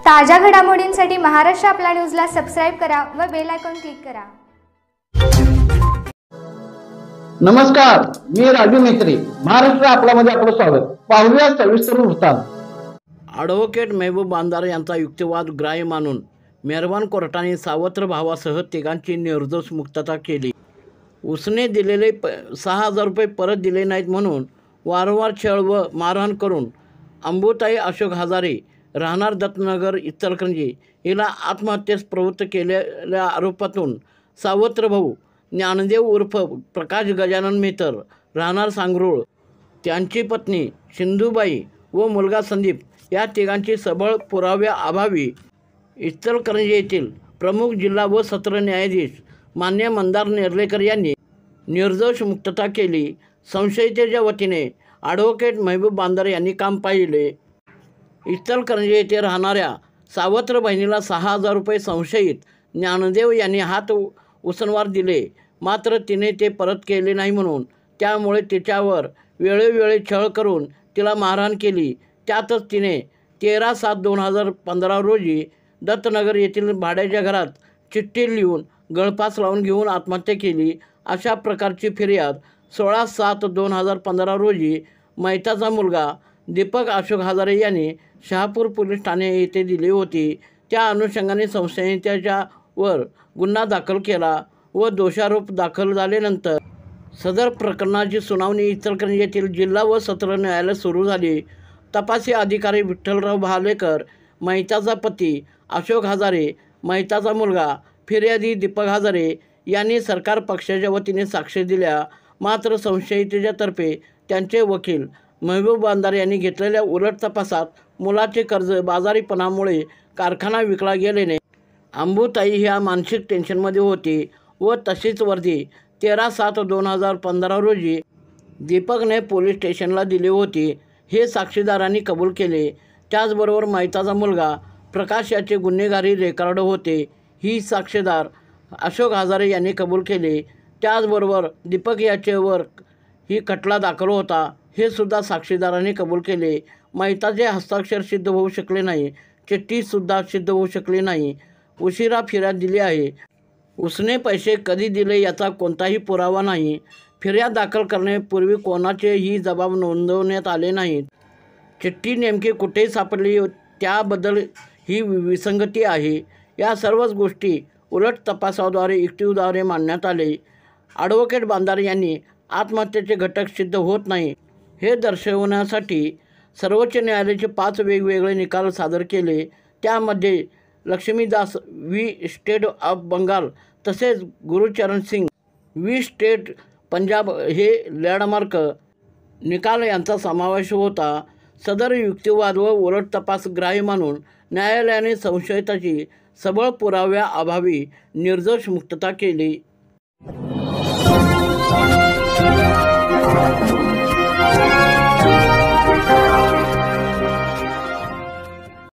ताज्या घडामोडींसाठी महाराष्ट्र आपला न्यूजला सबस्क्राइब करा व बेल आयकॉन क्लिक करा। नमस्कार, मी राजू मेत्री, महाराष्ट्र आपल्यामध्ये आपलं स्वागत। पाहूया सविस्तर वृत्तांत। ॲडव्होकेट महबूब बांदार यांचा युक्तिवाद ग्राह्य मानून मेहरबान कोर्टाने सावत्र भावासह तिघांची निर्दोष मुक्तता केली। उसने दिलेले 6,000 रुपये परत दिले नाहीत म्हणून वारंवार छळ व मारहाण करून अंबुताई अशोक हजारे राहणार दत्तनगर इचलकरंजी हिला आत्महत्येस प्रवृत्त केलेल्या आरोपातून सावत्र भाऊ ज्ञानदेव उर्फ प्रकाश गजानन मेहतर राहणार सांगरोळ, त्यांची पत्नी सिंधुबाई व मुलगा संदीप या तिघांची सबळ पुराव्याअभावी इचलकरंजी येथील प्रमुख जिल्हा व सत्र न्यायाधीश मान्य मंदार नेर्लेकर यांनी निर्दोष मुक्तता केली। संशयितेच्या वतीने ॲडव्होकेट महबूब बांदार यांनी काम पाहिले। इचलकरंजी येथे राहणाऱ्या सावत्र बहिणीला 6,000 रुपये संशयित ज्ञानदेव यांनी हात उसनवार दिले, मात्र तिने ते परत केले नाही म्हणून त्यामुळे तिच्यावर वेळोवेळी छळ करून तिला मारहाण केली। त्यातच तिने 13/7/2015 रोजी दत्तनगर येथील भाड्याच्या घरात चिठ्ठी लिहून गळफास लावून घेऊन आत्महत्या केली। अशा प्रकारची फिर्याद 16/7/2015 रोजी मैताचा मुलगा दीपक अशोक हजारे यांनी शहापूर पोलीस ठाणे येथे दिली होती। त्या अनुषंगाने संशयिताच्या वर गुन्हा दाखल केला व दोषारोप दाखल झाल्यानंतर सदर प्रकरणाची सुनावणी इचलकरंजी येथील जिल्हा व सत्र न्यायालय सुरू झाली। तपासी अधिकारी विठ्ठलराव भालेकर, मैताचा पती अशोक हजारे, मैताचा मुलगा फिर्यादी दीपक हजारे यांनी सरकार पक्षाच्या वतीने साक्ष दिल्या, मात्र संशयितेच्या तर्फे त्यांचे वकील महबूब बांदार यांनी घेतलेल्या उलट तपासात मुलाचे कर्ज बाजारीपणामुळे कारखाना विकला गेल्याने अंबुताई ह्या मानसिक टेन्शनमध्ये होती व तशीच वर्दी 13/7/2015 रोजी दीपकने पोलीस स्टेशनला दिली होती, हे साक्षीदारांनी कबूल केले। त्याचबरोबर मैताचा मुलगा प्रकाश याचे गुन्हेगारी रेकॉर्ड होते, ही साक्षीदार अशोक हजारे यांनी कबूल केले। त्याचबरोबर दीपक याचेवर ही खटला दाखल होता, हे सुद्धा साक्षीदारांनी कबूल केले। मैताचे हस्ताक्षर सिद्ध होऊ शकले नाही, चिठ्ठीसुद्धा सिद्ध होऊ शकली नाही। उशिरा फिर्याद दिली आहे, उसने पैसे कधी दिले याचा कोणताही पुरावा नाही। फिर्याद दाखल करण्यापूर्वी कोणाचेही जबाब नोंदवण्यात आले नाहीत। चिठ्ठी नेमकी कुठे सापडली त्याबद्दल ही विसंगती आहे। या सर्वच गोष्टी उलट तपासाद्वारे युक्तीद्वारे मांडण्यात आले। ॲडव्होकेट बांदार यांनी आत्महत्येचे घटक सिद्ध होत नाही हे दर्शवण्यासाठी सर्वोच्च न्यायालयाचे 5 वेगवेगळे निकाल सादर केले। त्यामध्ये Laxmidas v state of Bengal तसेच गुरुचरण सिंग व्ही स्टेट पंजाब हे लँडमार्क निकाल यांचा समावेश होता। सदर युक्तिवाद व उलट तपास ग्राह्य मानून न्यायालयाने संशयिताची सबळ पुराव्याअभावी निर्दोष मुक्तता केली।